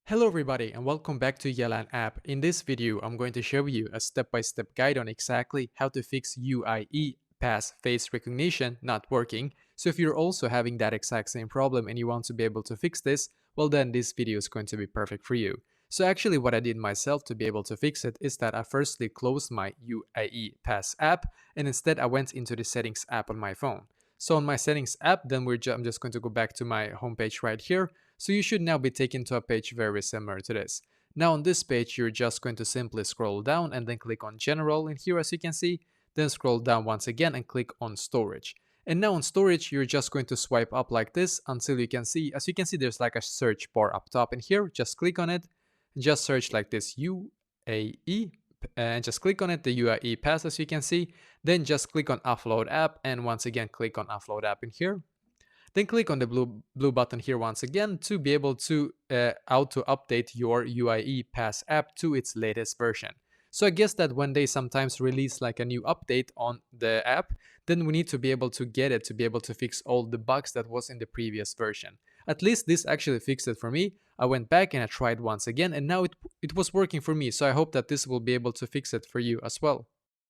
Hello everybody and welcome back to Yalan app. In this video, I'm going to show you a step-by-step guide on exactly how to fix UAE Pass face recognition not working. So if you're also having that exact same problem and you want to be able to fix this, well then this video is going to be perfect for you. So actually what I did myself to be able to fix it is that I firstly closed my UAE Pass app and instead I went into the settings app on my phone. So on my settings app, then I'm just going to go back to my homepage right here. So you should now be taken to a page very similar to this. Now on this page, you're just going to simply scroll down and then click on General in here as you can see, then scroll down once again and click on Storage. And now on Storage, you're just going to swipe up like this until you can see, as you can see, there's like a search bar up top in here. Just click on it, just search like this UAE and just click on it, the UAE Pass as you can see. Then just click on Upload App and once again click on Upload App in here. Then click on the blue button here once again to be able to auto update your UAE Pass app to its latest version. So I guess that when they sometimes release like a new update on the app, then we need to be able to get it to be able to fix all the bugs that was in the previous version. At least this actually fixed it for me. I went back and I tried once again and now it was working for me. So I hope that this will be able to fix it for you as well.